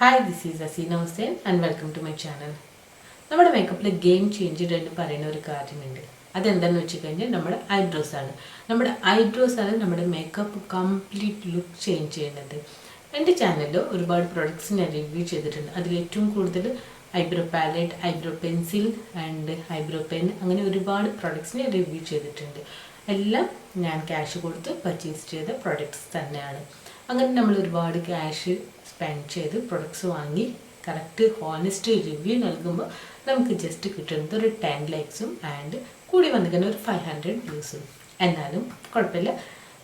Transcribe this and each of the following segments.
Hi, this is Asina Hussain and welcome to my channel. നമ്മുടെ മേക്കപ്പിൽ game changer എന്ന് പറയുന്ന ഒരു കാര്യമുണ്ട്. അതെന്താണെന്ന് വെച്ച് കഴിഞ്ഞാൽ നമ്മുടെ ഐബ്രോസ് ആണ്. നമ്മുടെ ഐബ്രോസ് ആണ് നമ്മുടെ മേക്കപ്പ് കംപ്ലീറ്റ് ലുക്ക് ചേഞ്ച് ചെയ്യുന്നത്. എൻ്റെ ചാനലിൽ ഒരുപാട് പ്രോഡക്റ്റ്സ് ഞാൻ റിവ്യൂ ചെയ്തിട്ടുണ്ട്. അതിൽ ഏറ്റവും കൂടുതൽ eyebrow palette, eyebrow pencil and eyebrow pen അങ്ങനെ ഒരുപാട് പ്രോഡക്റ്റ്സ് ഞാൻ റിവ്യൂ ചെയ്തിട്ടുണ്ട്. എല്ലാം ഞാൻ ക്യാഷ് കൊടുത്ത് പർച്ചേസ് ചെയ്ത പ്രോഡക്റ്റ്സ് തന്നെയാണ്. അങ്ങനെ നമ്മൾ ഒരുപാട് ക്യാഷ് സ്പെൻഡ് ചെയ്ത് പ്രൊഡക്ട്സ് വാങ്ങി കറക്റ്റ് ഹോണസ്റ്റ് റിവ്യൂ നൽകുമ്പോൾ നമുക്ക് ജസ്റ്റ് കിട്ടുന്നത് ഒരു 10 ലൈക്സും ആൻഡ് കൂടി വന്നിരിക്കുന്ന ഒരു 500 വ്യൂസും. എന്നാലും കുഴപ്പമില്ല,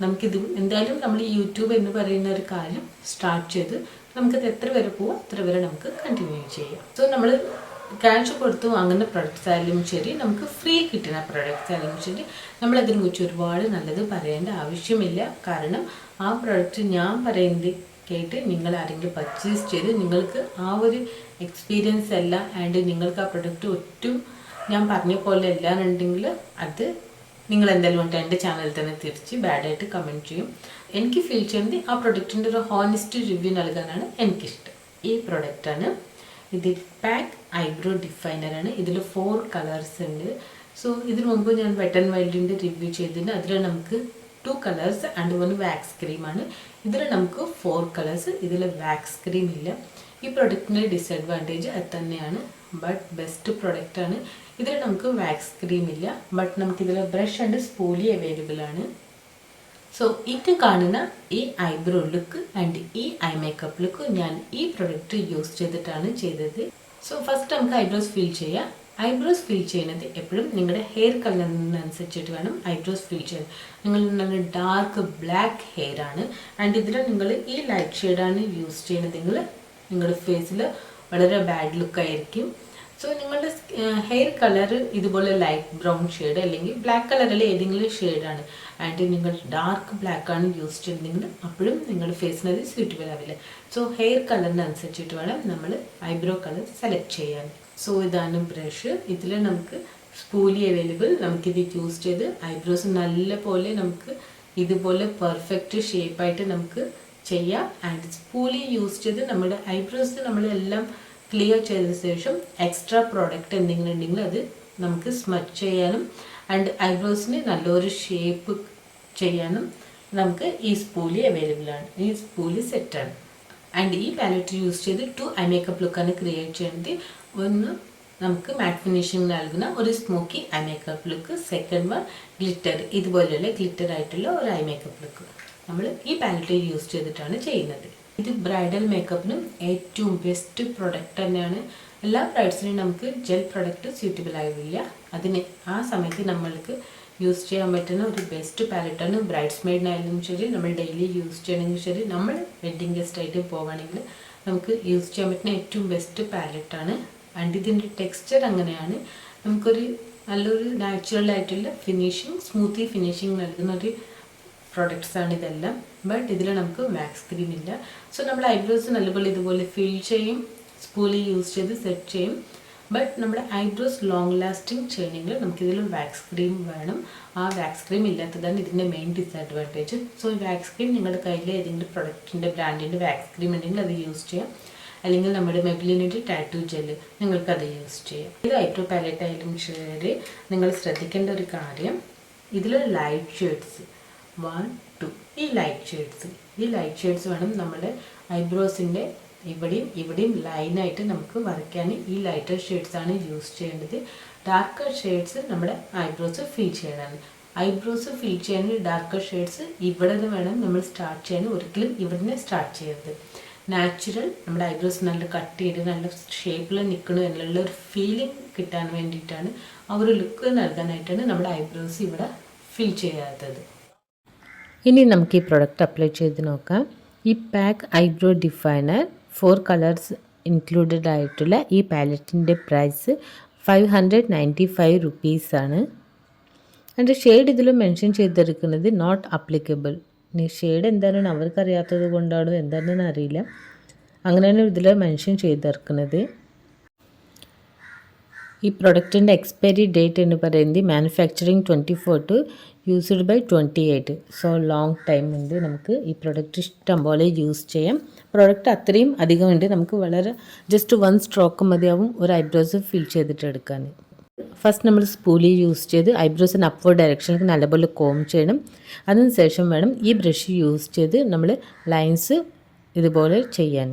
നമുക്കിത് എന്തായാലും നമ്മൾ ഈ യൂട്യൂബ് എന്ന് പറയുന്ന ഒരു കാര്യം സ്റ്റാർട്ട് ചെയ്ത് നമുക്കത് എത്ര വരെ പോവാം അത്ര വരെ നമുക്ക് കണ്ടിന്യൂ ചെയ്യാം. സോ നമ്മൾ ക്യാഷ് കൊടുത്ത് വാങ്ങുന്ന പ്രൊഡക്ട്സ് ആയാലും ശരി, നമുക്ക് ഫ്രീ കിട്ടുന്ന പ്രൊഡക്ട്സ് ആയാലും ശരി, നമ്മളതിനെക്കുറിച്ച് ഒരുപാട് നല്ലത് പറയേണ്ട ആവശ്യമില്ല. കാരണം ആ പ്രൊഡക്റ്റ് ഞാൻ പറയുന്നത് കേട്ട് നിങ്ങൾ ആരെങ്കിലും പർച്ചേസ് ചെയ്ത് നിങ്ങൾക്ക് ആ ഒരു എക്സ്പീരിയൻസ് അല്ല ആൻഡ് നിങ്ങൾക്ക് ആ പ്രൊഡക്റ്റ് ഒട്ടും ഞാൻ പറഞ്ഞ പോലെ അല്ലാന്നുണ്ടെങ്കിൽ അത് നിങ്ങൾ എന്തായാലും വേണ്ട എൻ്റെ ചാനലിൽ തന്നെ തിരിച്ച് ബാഡായിട്ട് കമൻറ്റ് ചെയ്യും. എനിക്ക് ഫീൽ ചെയ്യുന്നത് ആ പ്രൊഡക്റ്റിൻ്റെ ഒരു ഹോണസ്റ്റ് റിവ്യൂ നൽകാനാണ് എനിക്കിഷ്ടം. ഈ പ്രൊഡക്റ്റാണ് ഇത്. പാക്ക് ഐബ്രോ ഡിഫൈനറാണ്. ഇതിൽ 4 കളേഴ്സ് ഉണ്ട്. സോ ഇതിനു മുമ്പ് ഞാൻ വെറ്റ് ആൻഡ് വൈൽഡിൻ്റെ റിവ്യൂ ചെയ്തിട്ടുണ്ട്. അതിൽ നമുക്ക് 2 കളേഴ്സ് ആൻഡ് 1 വാക്സ് ക്രീമാണ്. ഇതിൽ നമുക്ക് 4 കളേഴ്സ്. ഇതിൽ വാക്സ് ക്രീം ഇല്ല. ഈ പ്രൊഡക്റ്റിൻ്റെ ഡിസഡ്വാൻറ്റേജ് അത് തന്നെയാണ്. ബട്ട് ബെസ്റ്റ് പ്രൊഡക്റ്റാണ്. ഇതിൽ നമുക്ക് വാക്സ് ക്രീം ഇല്ല. ബട്ട് നമുക്കിതിൽ ബ്രഷ് ആൻഡ് സ്പൂലി അവൈലബിൾ ആണ്. സോ ഇത് കാണുന്ന ഈ ഐബ്രോ ലുക്ക് ആൻഡ് ഈ ഐ മേക്കപ്പ് ലുക്ക് ഞാൻ ഈ പ്രൊഡക്റ്റ് യൂസ് ചെയ്തിട്ടാണ് ചെയ്തത്. സോ ഫസ്റ്റ് നമുക്ക് ഐബ്രോസ് ഫിൽ ചെയ്യാം. ഐബ്രോസ് ഫിൽ ചെയ്യുന്നത് എപ്പോഴും നിങ്ങളുടെ ഹെയർ കളറിനനുസരിച്ചിട്ട് വേണം ഐബ്രോസ് ഫിൽ ചെയ്യാൻ. നിങ്ങൾ നല്ല ഡാർക്ക് ബ്ലാക്ക് ഹെയർ ആണ് ആൻഡ് ഇതിൽ നിങ്ങൾ ഈ ലൈറ്റ് ഷെയ്ഡാണ് യൂസ് ചെയ്യുന്നതെങ്കിൽ നിങ്ങളുടെ ഫേസിൽ വളരെ ബാഡ് ലുക്കായിരിക്കും. സോ നിങ്ങളുടെ ഹെയർ കളർ ഇതുപോലെ ലൈറ്റ് ബ്രൗൺ ഷെയ്ഡ് അല്ലെങ്കിൽ ബ്ലാക്ക് കളറിൽ ഏതെങ്കിലും ഷെയ്ഡാണ് ആൻഡ് നിങ്ങൾ ഡാർക്ക് ബ്ലാക്ക് ആണ് യൂസ് ചെയ്യുന്നതെങ്കിൽ അപ്പോഴും നിങ്ങളുടെ ഫേസിന് അത് സ്യൂട്ടബിൾ ആവില്ല. സോ ഹെയർ കളറിനനുസരിച്ചിട്ട് വേണം നമ്മൾ ഐബ്രോ കളർ സെലക്ട് ചെയ്യാൻ. സോ ഇതാണ് ബ്രഷ്. ഇതിൽ നമുക്ക് സ്പൂലി അവൈലബിൾ. നമുക്കിത് യൂസ് ചെയ്ത് ഐബ്രോസ് നല്ല പോലെ നമുക്ക് ഇതുപോലെ പെർഫെക്റ്റ് ഷേപ്പായിട്ട് നമുക്ക് ചെയ്യാം. ആൻഡ് സ്പൂലി യൂസ് ചെയ്ത് നമ്മുടെ ഐബ്രോസ് നമ്മളെല്ലാം ക്ലിയർ ചെയ്ത ശേഷം എക്സ്ട്രാ പ്രോഡക്റ്റ് എന്തെങ്കിലും ഉണ്ടെങ്കിൽ അത് നമുക്ക് സ്മച്ച് ചെയ്യാനും ആൻഡ് ഐബ്രോസിന് നല്ലൊരു ഷേപ്പ് ചെയ്യാനും നമുക്ക് ഈ സ്പൂലി അവൈലബിൾ ആണ്. ഈ സ്പൂലി സെറ്റാണ്. ആൻഡ് ഈ പാലറ്റ് യൂസ് ചെയ്ത് 2 ഐ മേക്കപ്പ് ലുക്കാണ് ക്രിയേറ്റ് ചെയ്യുന്നത്. ഒന്ന് നമുക്ക് മാറ്റ് ഫിനിഷിംഗ് നൽകുന്ന ഒരു smoky eye makeup look. Second one glitter, ഇതുപോലെയുള്ള ഗ്ലിറ്റർ ആയിട്ടുള്ള ഒരു ഐ മേക്കപ്പ് ലുക്ക് നമ്മൾ ഈ പാലറ്റ് യൂസ് ചെയ്തിട്ടാണ് ചെയ്യുന്നത്. ഇത് ബ്രൈഡൽ മേക്കപ്പിനും ഏറ്റവും ബെസ്റ്റ് പ്രൊഡക്റ്റ് തന്നെയാണ്. എല്ലാ ബ്രൈഡ്സിനും നമുക്ക് ജെൽ പ്രൊഡക്റ്റ് സ്യൂട്ടബിൾ ആവില്ല. അതിന് ആ സമയത്ത് നമ്മൾക്ക് യൂസ് ചെയ്യാൻ പറ്റുന്ന ഒരു ബെസ്റ്റ് പാലറ്റാണ്. ബ്രൈഡ്സ് മെയ്ഡിനായാലും ശരി, നമ്മൾ ഡെയിലി യൂസ് ചെയ്യണമെങ്കിൽ ശരി, നമ്മൾ വെഡ്ഡിങ് ഗസ്റ്റ് ആയിട്ട് പോവുകയാണെങ്കിൽ നമുക്ക് യൂസ് ചെയ്യാൻ പറ്റുന്ന ഏറ്റവും ബെസ്റ്റ് പാലറ്റാണ്. ആൻഡ് ഇതിൻ്റെ ടെക്സ്ചർ അങ്ങനെയാണ്. നമുക്കൊരു നല്ലൊരു നാച്ചുറൽ ആയിട്ടുള്ള ഫിനിഷിങ്, സ്മൂത്തി ഫിനിഷിങ് നൽകുന്ന ഒരു പ്രോഡക്റ്റ്സാണ് ഇതെല്ലാം. ബട്ട് ഇതിൽ നമുക്ക് വാക്സ് ക്രീം ഇല്ല. സോ നമ്മൾ ഐബ്രോസ് നല്ലപോലെ ഇതുപോലെ ഫിൽ ചെയ്യും, സ്പൂലി യൂസ് ചെയ്ത് സെറ്റ് ചെയ്യും. ബട്ട് നമ്മുടെ ഐബ്രോസ് ലോങ് ലാസ്റ്റിംഗ് ചെയ്യണമെങ്കിൽ നമുക്കിതിൽ വാക്സ് ക്രീം വേണം. ആ വാക്സ് ക്രീം ഇല്ലാത്തതാണ് ഇതിൻ്റെ main disadvantage. So wax cream നിങ്ങളുടെ കയ്യിൽ ഏതെങ്കിലും പ്രൊഡക്റ്റിൻ്റെ ബ്രാൻഡിൻ്റെ വാക്സ് ക്രീം ഉണ്ടെങ്കിൽ അത് യൂസ് ചെയ്യാം. അല്ലെങ്കിൽ നമ്മുടെ മെബ്ലിനിൻ്റെ ടാറ്റൂ ജെല്ല് നിങ്ങൾക്കത് യൂസ് ചെയ്യാം. ഇത് ഐബ്രോ പാലറ്റ് ആയാലും ശരി, നിങ്ങൾ ശ്രദ്ധിക്കേണ്ട ഒരു കാര്യം, ഇതിൽ ലൈറ്റ് ഷെയ്ഡ്സ് 1, 2 ഈ ലൈറ്റ് ഷെയ്ഡ്സ് വേണം നമ്മുടെ ഐബ്രോസിൻ്റെ ഇവിടെയും ലൈനായിട്ട് നമുക്ക് വരയ്ക്കാൻ. ഈ ലൈറ്റർ ഷെയ്ഡ്സാണ് യൂസ് ചെയ്യേണ്ടത്. ഡാർക്കർ ഷെയ്ഡ്സ് നമ്മുടെ ഐബ്രോസ് ഫിൽ ചെയ്യാനാണ്. ഐബ്രോസ് ഫിൽ ചെയ്യാൻ ഡാർക്കർ ഷെയ്ഡ്സ് ഇവിടെ നിന്ന് വേണം നമ്മൾ സ്റ്റാർട്ട് ചെയ്യാൻ. ഒരിക്കലും ഇവിടെ നിന്ന് സ്റ്റാർട്ട് ചെയ്യരുത്. നാച്ചുറൽ നമ്മുടെ ഐബ്രോസ് നല്ല കട്ട് ചെയ്ത് നല്ല ഷേപ്പിൽ നിൽക്കണം എന്നുള്ള ഒരു ഫീലിംഗ് കിട്ടാൻ വേണ്ടിയിട്ടാണ്, ആ ഒരു ലുക്ക് നൽകാനായിട്ടാണ് നമ്മുടെ ഐബ്രോസ് ഇവിടെ ഫിൽ ചെയ്യാത്തത്. ഇനി നമുക്ക് ഈ പ്രൊഡക്റ്റ് അപ്ലൈ ചെയ്ത് നോക്കാം. ഈ pack eyebrow definer 4 colours included ആയിട്ടുള്ള ഈ പാലറ്റിൻ്റെ പ്രൈസ് 595 റുപ്പീസാണ്. അതിൻ്റെ ഷെയ്ഡ് ഇതിൽ മെൻഷൻ ചെയ്തിരിക്കുന്നത് നോട്ട് അപ്ലിക്കബിൾ. ഇനി ഷെയ്ഡ് എന്താണെന്ന് അവർക്കറിയാത്തത് കൊണ്ടാണോ എന്താണെന്ന് അറിയില്ല, അങ്ങനെയാണ് ഇതിൽ മെൻഷൻ ചെയ്തിരിക്കുന്നത്. ഈ പ്രൊഡക്റ്റിൻ്റെ എക്സ്പയറി ഡേറ്റ് എന്ന് പറയുന്നത് manufacturing 24 to used by 28. So long time ഉണ്ട്. നമുക്ക് ഈ പ്രൊഡക്റ്റ് ഇഷ്ടം പോലെ യൂസ് ചെയ്യാം. പ്രൊഡക്റ്റ് അത്രയും അധികമുണ്ട്. നമുക്ക് വളരെ ജസ്റ്റ് 1 സ്ട്രോക്ക് മതിയാവും ഒരു ഐബ്രോസ് ഫിൽ ചെയ്തിട്ട് എടുക്കാൻ. ഫസ്റ്റ് നമ്മൾ സ്പൂലി യൂസ് ചെയ്ത് ഐബ്രോസിന് അപ്വേർഡ് ഡയറക്ഷനിലേക്ക് നല്ലപോലെ കോം ചെയ്യണം. അതിനുശേഷം വേണം ഈ ബ്രഷ് യൂസ് ചെയ്ത് നമ്മൾ ലൈൻസ് ഇതുപോലെ ചെയ്യാൻ.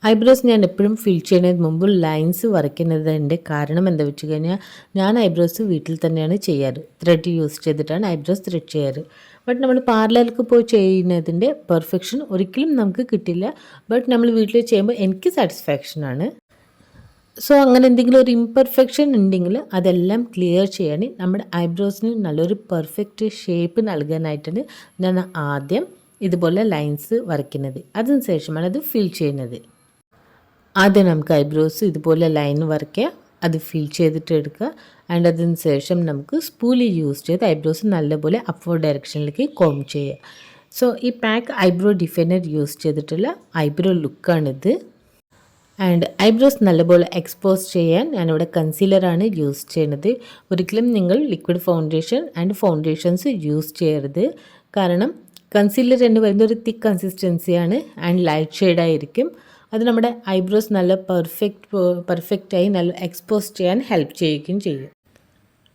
ഐബ്രോസ് ഞാൻ എപ്പോഴും ഫിൽ ചെയ്യുന്നതിന് മുമ്പ് ലൈൻസ് വരയ്ക്കുന്നതിൻ്റെ കാരണം എന്താ വെച്ച് കഴിഞ്ഞാൽ ഞാൻ ഐബ്രോസ് വീട്ടിൽ തന്നെയാണ് ചെയ്യാറ്. ത്രെഡ് യൂസ് ചെയ്തിട്ടാണ് ഐബ്രോസ് ത്രെഡ് ചെയ്യാറ്. ബട്ട് നമ്മൾ പാർലറിലേക്ക് പോയി ചെയ്യുന്നതിൻ്റെ പെർഫെക്ഷൻ ഒരിക്കലും നമുക്ക് കിട്ടില്ല. ബട്ട് നമ്മൾ വീട്ടിൽ ചെയ്യുമ്പോൾ എനിക്ക് സാറ്റിസ്ഫാക്ഷനാണ്. സോ അങ്ങനെ എന്തെങ്കിലും ഒരു ഇംപെർഫെക്ഷൻ ഉണ്ടെങ്കിൽ അതെല്ലാം ക്ലിയർ ചെയ്യാൻ നമ്മുടെ ഐബ്രോസിന് നല്ലൊരു പെർഫെക്റ്റ് ഷേപ്പ് നൽകാനായിട്ടാണ് ഞാൻ ആദ്യം ഇതുപോലെ ലൈൻസ് വരയ്ക്കുന്നത്. അതിന് ശേഷമാണ് അത് ഫിൽ ചെയ്യുന്നത്. ആദ്യം നമുക്ക് ഐബ്രോസ് ഇതുപോലെ ലൈൻ വരയ്ക്കുക, അത് ഫിൽ ചെയ്തിട്ട് എടുക്കുക. ആൻഡ് അതിന് ശേഷം നമുക്ക് സ്പൂലി യൂസ് ചെയ്ത് ഐബ്രോസ് നല്ലപോലെ അപ്വേർഡ് ഡയറക്ഷനിലേക്ക് കോം ചെയ്യുക. സോ ഈ പാക്ക് ഐബ്രോ ഡിഫൈനർ യൂസ് ചെയ്തിട്ടുള്ള ഐബ്രോ ലുക്കാണിത്. ആൻഡ് ഐബ്രോസ് നല്ലപോലെ എക്സ്പോസ് ചെയ്യാൻ ഞാനിവിടെ കൺസീലറാണ് യൂസ് ചെയ്യുന്നത്. ഒരിക്കലും നിങ്ങൾ liquid foundation and foundations use ചെയ്യരുത്. കാരണം കൺസീലർ എന്ന് പറയുന്നത് ഒരു തിക്ക് കൺസിസ്റ്റൻസിയാണ് ആൻഡ് ലൈറ്റ് ഷെയ്ഡായിരിക്കും. അത് നമ്മുടെ ഐബ്രോസ് നല്ല പെർഫെക്റ്റായി നല്ല എക്സ്പോസ് ചെയ്യാൻ ഹെൽപ്പ് ചെയ്യുകയും ചെയ്യും.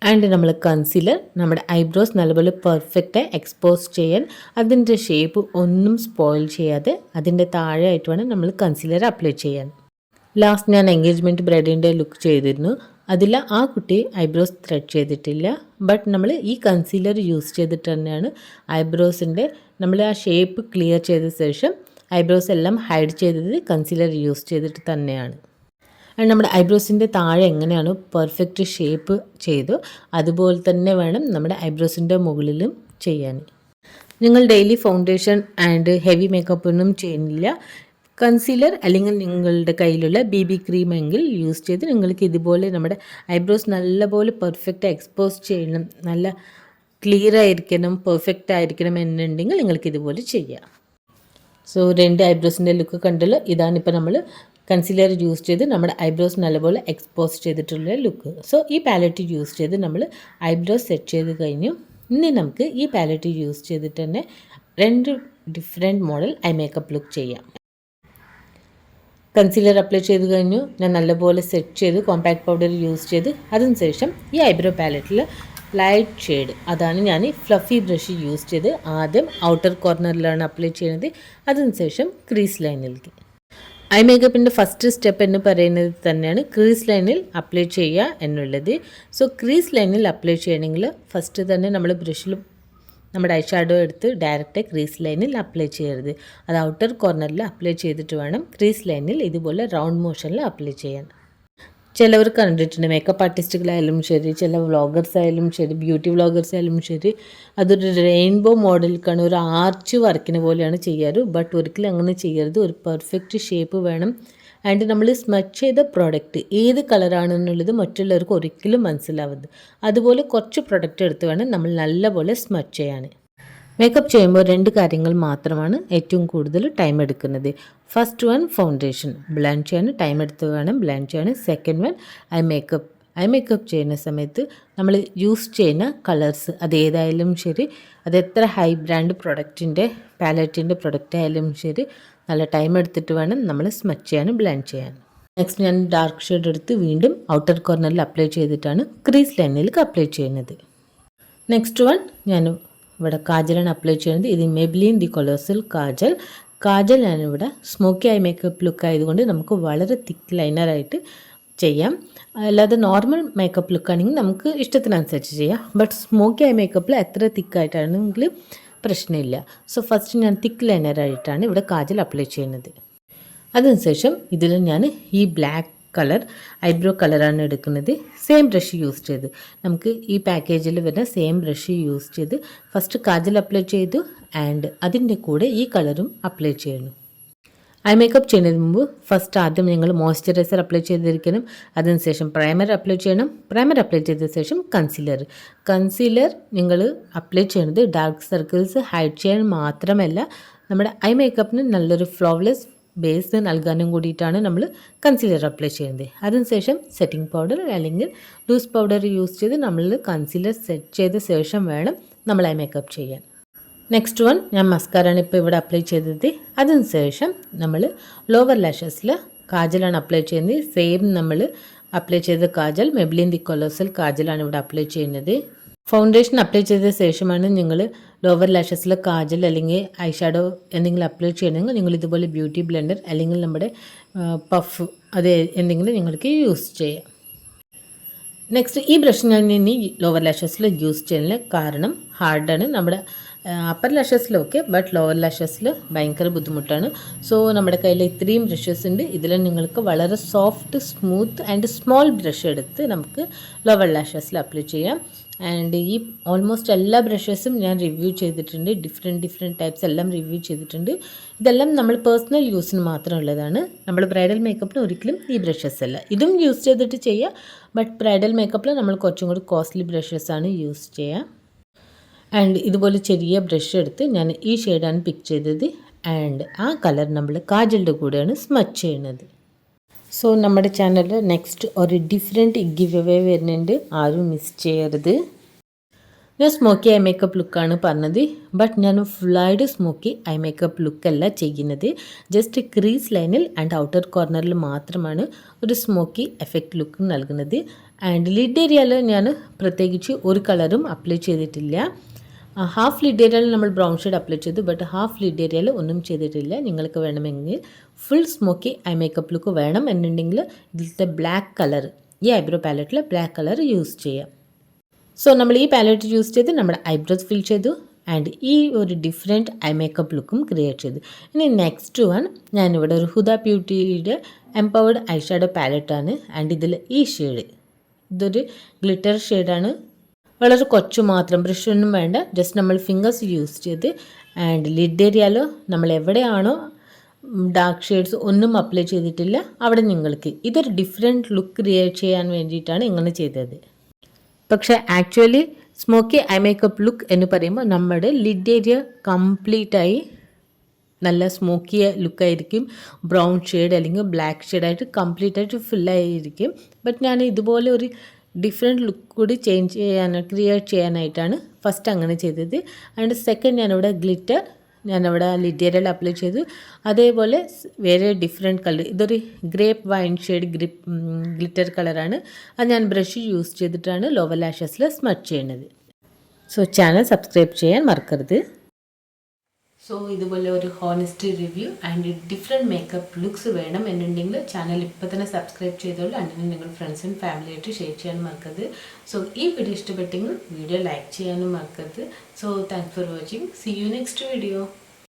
ആൻഡ് നമ്മൾ കൺസീലർ നമ്മുടെ ഐബ്രോസ് നല്ലപോലെ പെർഫെക്റ്റായി എക്സ്പോസ് ചെയ്യാൻ അതിൻ്റെ ഷേപ്പ് ഒന്നും സ്പോയിൽ ചെയ്യാതെ അതിൻ്റെ താഴെയായിട്ട് വേണം നമ്മൾ കൺസീലർ അപ്ലൈ ചെയ്യാൻ. ലാസ്റ്റ് ഞാൻ എൻഗേജ്മെൻറ്റ് ബ്രൈഡിൻ്റെ ലുക്ക് ചെയ്തിരുന്നു. അതിൽ ആ കുട്ടി ഐബ്രോസ് ത്രെഡ് ചെയ്തിട്ടില്ല. ബട്ട് നമ്മൾ ഈ കൺസീലർ യൂസ് ചെയ്തിട്ട് തന്നെയാണ് ഐബ്രോസിൻ്റെ നമ്മൾ ആ ഷേപ്പ് ക്ലിയർ ചെയ്ത ശേഷം ഐബ്രോസ് എല്ലാം ഹൈഡ് ചെയ്തത് കൺസീലർ യൂസ് ചെയ്തിട്ട് തന്നെയാണ്. ആൻഡ് നമ്മുടെ ഐബ്രോസിൻ്റെ താഴെ എങ്ങനെയാണോ പെർഫെക്റ്റ് ഷേപ്പ് ചെയ്തു അതുപോലെ തന്നെ വേണം നമ്മുടെ ഐബ്രോസിൻ്റെ മുകളിലും ചെയ്യാൻ. നിങ്ങൾ daily foundation and heavy makeup ഒന്നും ചെയ്യുന്നില്ല, കൺസീലർ അല്ലെങ്കിൽ നിങ്ങളുടെ കയ്യിലുള്ള BB ക്രീമെങ്കിൽ യൂസ് ചെയ്ത് നിങ്ങൾക്ക് ഇതുപോലെ നമ്മുടെ ഐബ്രോസ് നല്ലപോലെ പെർഫെക്റ്റ് എക്സ്പോസ് ചെയ്യണം, നല്ല ക്ലിയർ ആയിരിക്കണം, പെർഫെക്റ്റ് ആയിരിക്കണം എന്നുണ്ടെങ്കിൽ നിങ്ങൾക്ക് ഇതുപോലെ ചെയ്യാം. സോ 2 ഐബ്രോസിൻ്റെ ലുക്ക് കണ്ടല്ലോ. ഇതാണിപ്പോൾ നമ്മൾ കൺസീലർ യൂസ് ചെയ്ത് നമ്മുടെ ഐബ്രോസ് നല്ലപോലെ എക്സ്പോസ് ചെയ്തിട്ടുള്ള ലുക്ക്. സോ ഈ പാലറ്റ് യൂസ് ചെയ്ത് നമ്മൾ ഐബ്രോസ് സെറ്റ് ചെയ്ത് കഴിഞ്ഞു. ഇനി നമുക്ക് ഈ പാലറ്റ് യൂസ് ചെയ്തിട്ട് തന്നെ 2 different model I makeup look ചെയ്യാം. കൺസീലർ അപ്ലൈ ചെയ്ത് കഴിഞ്ഞു. ഞാൻ നല്ലപോലെ സെറ്റ് ചെയ്ത് കോമ്പാക്ട് പൗഡർ യൂസ് ചെയ്ത് അതിനുശേഷം ഈ ഐബ്രോ പാലറ്റിൽ ലൈറ്റ് ഷെയ്ഡ് അതാണ് ഞാൻ ഫ്ലഫി ബ്രഷ് യൂസ് ചെയ്ത് ആദ്യം ഔട്ടർ കോർണറിലാണ് അപ്ലൈ ചെയ്യുന്നത്. അതിനുശേഷം ക്രീസ് ലൈനിലേക്ക്. ഐ മേക്കപ്പിൻ്റെ ഫസ്റ്റ് സ്റ്റെപ്പ് എന്ന് പറയുന്നത് തന്നെയാണ് ക്രീസ് ലൈനിൽ അപ്ലൈ ചെയ്യുക എന്നുള്ളത്. സോ ക്രീസ് ലൈനിൽ അപ്ലൈ ചെയ്യണമെങ്കിൽ ഫസ്റ്റ് തന്നെ നമ്മൾ ബ്രഷിൽ നമ്മുടെ ഐ ഷാഡോ എടുത്ത് ഡയറക്റ്റ് ക്രീസ് ലൈനിൽ അപ്ലൈ ചെയ്യരുത്. അത് ഔട്ടർ കോർണറിൽ അപ്ലൈ ചെയ്തിട്ട് വേണം ക്രീസ് ലൈനിൽ ഇതുപോലെ റൗണ്ട് മോഷനിൽ അപ്ലൈ ചെയ്യാൻ. ചിലവർ കണ്ടിട്ടുണ്ട് മേക്കപ്പ് ആർട്ടിസ്റ്റുകളായാലും ശരി, ചില വ്ളോഗേഴ്സ് ആയാലും ശരി, ബ്യൂട്ടി വ്ളോഗേഴ്സ് ആയാലും ശരി, അതൊരു റെയിൻബോ മോഡലിലേക്കാണ് ഒരു ആർച്ച് വർക്കിന് പോലെയാണ് ചെയ്യാറ്. ബട്ട് ഒരിക്കലും അങ്ങനെ ചെയ്യരുത്. ഒരു പെർഫെക്റ്റ് ഷേപ്പ് വേണം. ആൻഡ് നമ്മൾ സ്മച്ച് ചെയ്ത പ്രോഡക്റ്റ് ഏത് കളറാണെന്നുള്ളത് മറ്റുള്ളവർക്ക് ഒരിക്കലും മനസ്സിലാവരുത്. അതുപോലെ കുറച്ച് പ്രൊഡക്റ്റ് എടുത്ത് വേണം നമ്മൾ നല്ലപോലെ സ്മച്ച് ചെയ്യാൻ. മേക്കപ്പ് ചെയ്യുമ്പോൾ 2 കാര്യങ്ങൾ മാത്രമാണ് ഏറ്റവും കൂടുതൽ ടൈം എടുക്കുന്നത്. ഫസ്റ്റ് വൺ ഫൗണ്ടേഷൻ ബ്ലെൻഡ് ചെയ്യാൻ ടൈം എടുത്ത് വേണം ബ്ലെൻഡ് ചെയ്യാൻ. സെക്കൻഡ് വൺ ഐ മേക്കപ്പ് ചെയ്യുന്ന സമയത്ത് നമ്മൾ യൂസ് ചെയ്യുന്ന കളേഴ്സ് അതേതായാലും ശരി, അത് എത്ര ഹൈ ബ്രാൻഡ് പ്രൊഡക്റ്റിൻ്റെ പാലറ്റിൻ്റെ പ്രൊഡക്റ്റ് ആയാലും ശരി, നല്ല ടൈം എടുത്തിട്ട് വേണം നമ്മൾ സ്മച്ച് ചെയ്യാൻ ബ്ലെൻഡ് ചെയ്യാൻ. നെക്സ്റ്റ് ഞാൻ ഡാർക്ക് ഷെയ്ഡ് എടുത്ത് വീണ്ടും ഔട്ടർ കോർണറിൽ അപ്ലൈ ചെയ്തിട്ടാണ് ക്രീസ് ലൈനിലേക്ക് അപ്ലൈ ചെയ്യുന്നത്. നെക്സ്റ്റ് വൺ ഞാൻ ഇവിടെ കാജലാണ് അപ്ലൈ ചെയ്യുന്നത്. ഇത് മെബ്ലിൻ ദി കൊളോസൽ കാജൽ ഞാനിവിടെ സ്മോക്കി ഐ മേക്കപ്പ് ലുക്ക് ആയതുകൊണ്ട് നമുക്ക് വളരെ തിക്ക് ലൈനറായിട്ട് ചെയ്യാം. അല്ലാതെ നോർമൽ മേക്കപ്പ് ലുക്കാണെങ്കിൽ നമുക്ക് ഇഷ്ടത്തിനനുസരിച്ച് ചെയ്യാം. ബട്ട് സ്മോക്കി ഐ മേക്കപ്പിൽ എത്ര തിക്കായിട്ടാണെങ്കിൽ പ്രശ്നമില്ല. സോ ഫസ്റ്റ് ഞാൻ തിക്ക് ലൈനറായിട്ടാണ് ഇവിടെ കാജൽ അപ്ലൈ ചെയ്യുന്നത്. അതിനുശേഷം ഇതിൽ ഞാൻ ഈ ബ്ലാക്ക് കളർ ഐബ്രോ കളറാണ് എടുക്കുന്നത്. സെയിം ബ്രഷ് യൂസ് ചെയ്ത് നമുക്ക് ഈ പാക്കേജിൽ വരുന്ന സെയിം ബ്രഷ് യൂസ് ചെയ്ത് ഫസ്റ്റ് കാജൽ അപ്ലൈ ചെയ്തു ആൻഡ് അതിൻ്റെ കൂടെ ഈ കളറും അപ്ലൈ ചെയ്യുന്നു. ഐ മേക്കപ്പ് ചെയ്യുന്നതിന് മുമ്പ് ഫസ്റ്റ് ആദ്യം നിങ്ങൾ മോയ്സ്ചറൈസർ അപ്ലൈ ചെയ്തിരിക്കണം. അതിനുശേഷം പ്രൈമർ അപ്ലൈ ചെയ്യണം. പ്രൈമർ അപ്ലൈ ചെയ്ത ശേഷം കൺസീലർ നിങ്ങൾ അപ്ലൈ ചെയ്യുന്നത് ഡാർക്ക് സർക്കിൾസ് ഹൈഡ് ചെയ്യാൻ മാത്രമല്ല നമ്മുടെ ഐ മേക്കപ്പിന് നല്ലൊരു ഫ്ലോലെസ് ബേസ് നൽകാനും കൂടിയിട്ടാണ് നമ്മൾ കൺസീലർ അപ്ലൈ ചെയ്യുന്നത്. അതിനുശേഷം സെറ്റിംഗ് പൗഡർ അല്ലെങ്കിൽ ലൂസ് പൗഡർ യൂസ് ചെയ്ത് നമ്മൾ കൺസീലർ സെറ്റ് ചെയ്ത ശേഷം വേണം നമ്മൾ ഐ മേക്കപ്പ് ചെയ്യാൻ. നെക്സ്റ്റ് വൺ, ഞാൻ മസ്കാരാണ് ഇപ്പോൾ ഇവിടെ അപ്ലൈ ചെയ്തത്. അതിനുശേഷം നമ്മൾ ലോവർ ലാഷസിൽ കാജലാണ് അപ്ലൈ ചെയ്യുന്നത്. സെയിം നമ്മൾ അപ്ലൈ ചെയ്ത കാജൽ മെബ്ലിൻ ദി കൊലോസൽ കാജലാണ് ഇവിടെ അപ്ലൈ ചെയ്യുന്നത്. ഫൗണ്ടേഷൻ അപ്ലൈ ചെയ്ത ശേഷമാണ് നിങ്ങൾ ലോവർ ലാഷസിൽ കാജൽ അല്ലെങ്കിൽ ഐ ഷാഡോ എന്തെങ്കിലും അപ്ലൈ ചെയ്യണമെങ്കിൽ നിങ്ങൾ ഇതുപോലെ ബ്യൂട്ടി ബ്ലെൻഡർ അല്ലെങ്കിൽ നമ്മുടെ പഫ് അത് എന്തെങ്കിലും നിങ്ങൾക്ക് യൂസ് ചെയ്യാം. നെക്സ്റ്റ്, ഈ ബ്രഷ് ഞാൻ ഇനി ലോവർ ലാഷസിൽ യൂസ് ചെയ്യുന്നില്ല, കാരണം ഹാർഡാണ്. നമ്മുടെ അപ്പർ ലാഷസിലൊക്കെ, ബട്ട് ലോവർ ലാഷസിൽ ഭയങ്കര ബുദ്ധിമുട്ടാണ്. സോ നമ്മുടെ കയ്യിൽ ഇത്രയും ബ്രഷസ് ഉണ്ട്. ഇതിൽ നിങ്ങൾക്ക് വളരെ soft, smooth and small brush എടുത്ത് നമുക്ക് ലോവർ ലാഷസിൽ അപ്ലൈ ചെയ്യാം. ആൻഡ് ഈ ഓൾമോസ്റ്റ് എല്ലാ ബ്രഷസും ഞാൻ റിവ്യൂ ചെയ്തിട്ടുണ്ട്. ഡിഫറെൻറ്റ് ടൈപ്സ് എല്ലാം റിവ്യൂ ചെയ്തിട്ടുണ്ട്. ഇതെല്ലാം നമ്മൾ പേഴ്സണൽ യൂസിന് മാത്രമുള്ളതാണ്. നമ്മൾ ബ്രൈഡൽ മേക്കപ്പിന് ഒരിക്കലും ഈ ബ്രഷസ് അല്ല. ഇതും യൂസ് ചെയ്തിട്ട് ചെയ്യുക, ബട്ട് ബ്രൈഡൽ മേക്കപ്പിൽ നമ്മൾ കുറച്ചും കൂടി കോസ്റ്റ്ലി ബ്രഷസാണ് യൂസ് ചെയ്യുക. ആൻഡ് ഇതുപോലെ ചെറിയ ബ്രഷ് എടുത്ത് ഞാൻ ഈ ഷെയ്ഡാണ് പിക്ക് ചെയ്തത്. ആൻഡ് ആ കളർ നമ്മൾ കാജലിൻ്റെ കൂടെയാണ് സ്മച്ച് ചെയ്യുന്നത്. സോ നമ്മുടെ ചാനലിൽ നെക്സ്റ്റ് ഒരു ഡിഫറെൻറ്റ് ഗിവ് അവേ വരുന്നുണ്ട്, ആരും മിസ് ചെയ്യരുത്. ഞാൻ സ്മോക്കി ഐ മേക്കപ്പ് ലുക്കാണ് പറഞ്ഞത്, ബട്ട് ഞാൻ ഫുള്ളായിട്ട് സ്മോക്കി ഐ മേക്കപ്പ് ലുക്കല്ല ചെയ്യുന്നത്. ജസ്റ്റ് ക്രീസ് ലൈനിൽ ആൻഡ് ഔട്ടർ കോർണറിൽ മാത്രമാണ് ഒരു സ്മോക്കി എഫക്റ്റ് ലുക്ക് നൽകുന്നത്. ആൻഡ് ലിഡ് ഏരിയയിൽ ഞാൻ പ്രത്യേകിച്ച് ഒരു കളറും അപ്ലൈ ചെയ്തിട്ടില്ല. ഹാഫ് ലിഡ് ഏരിയയിൽ നമ്മൾ ബ്രൗൺ ഷെയ്ഡ് അപ്ലൈ ചെയ്തു, ബട്ട് ഹാഫ് ലിഡ് ഏരിയയിൽ ഒന്നും ചെയ്തിട്ടില്ല. നിങ്ങൾക്ക് വേണമെങ്കിൽ full smoky eye makeup look വേണം എന്നുണ്ടെങ്കിൽ ഇതിലത്തെ ബ്ലാക്ക് കളർ, ഈ ഐബ്രോ പാലറ്റിൽ ബ്ലാക്ക് കളർ യൂസ് ചെയ്യാം. സോ നമ്മൾ ഈ പാലറ്റ് യൂസ് ചെയ്ത് നമ്മുടെ ഐബ്രോസ് ഫിൽ ചെയ്തു ആൻഡ് ഈ ഒരു ഡിഫറെൻറ്റ് ഐ മേക്കപ്പ് ലുക്കും ക്രിയേറ്റ് ചെയ്തു. ഇനി നെക്സ്റ്റ് വൺ, ഞാനിവിടെ ഒരു ഹുദ ബ്യൂട്ടിയുടെ എംപവേർഡ് ഐ ഷാഡോ പാലറ്റാണ്. ആൻഡ് ഇതിൽ ഈ ഷെയ്ഡ്, ഇതൊരു ഗ്ലിറ്റർ ഷെയ്ഡാണ്. വളരെ കുറച്ച് മാത്രം, ബ്രഷൊന്നും വേണ്ട, ജസ്റ്റ് നമ്മൾ ഫിംഗേഴ്സ് യൂസ് ചെയ്ത് ആൻഡ് ലിഡ് ഏരിയയിലോ നമ്മൾ എവിടെയാണോ ഡാർക്ക് ഷെയ്ഡ്സ് ഒന്നും അപ്ലൈ ചെയ്തിട്ടില്ല അവിടെ നിങ്ങൾക്ക് ഇതൊരു ഡിഫറെൻറ്റ് ലുക്ക് ക്രിയേറ്റ് ചെയ്യാൻ വേണ്ടിയിട്ടാണ് ഇങ്ങനെ ചെയ്തത്. പക്ഷേ actually smoky eye makeup look എന്ന് പറയുമ്പോൾ നമ്മുടെ ലിഡ് ഏരിയ കംപ്ലീറ്റായി നല്ല സ്മോക്കിയ ലുക്കായിരിക്കും. ബ്രൗൺ ഷെയ്ഡ് അല്ലെങ്കിൽ ബ്ലാക്ക് ഷെയ്ഡായിട്ട് കംപ്ലീറ്റായിട്ട് ഫില്ലായിരിക്കും. ബട്ട് ഞാൻ ഇതുപോലെ ഒരു ഡിഫറെൻറ്റ് ലുക്ക് കൂടി ക്രിയേറ്റ് ചെയ്യാനായിട്ടാണ് ഫസ്റ്റ് അങ്ങനെ ചെയ്തത്. ആൻഡ് സെക്കൻഡ് ഞാനിവിടെ ഗ്ലിറ്റർ ഞാനവിടെ ലിഡ് ഏരിയയിൽ അപ്ലൈ ചെയ്തു. അതേപോലെ വേറെ ഡിഫറെൻറ്റ് കളർ, ഇതൊരു ഗ്രേപ്പ് വൈൻ ഷെയ്ഡ് ഗ്ലിറ്റർ കളറാണ്. അത് ഞാൻ ബ്രഷ് യൂസ് ചെയ്തിട്ടാണ് ലോവർ ലാഷസിൽ സ്മച്ച് ചെയ്യുന്നത്. സോ ചാനൽ സബ്സ്ക്രൈബ് ചെയ്യാൻ മറക്കരുത്. സോ ഇതുപോലെ ഒരു honest review and different makeup looks വേണം എന്നുണ്ടെങ്കിൽ ചാനൽ ഇപ്പോൾ തന്നെ സബ്സ്ക്രൈബ് ചെയ്തോളൂ. അങ്ങനെ നിങ്ങൾ ഫ്രണ്ട്സും ഫാമിലിയായിട്ട് ഷെയർ ചെയ്യാൻ മറക്കരുത്. സോ ഈ വീഡിയോ ഇഷ്ടപ്പെട്ടെങ്കിൽ വീഡിയോ ലൈക്ക് ചെയ്യാനും മറക്കരുത്. So thanks for watching. See you next video.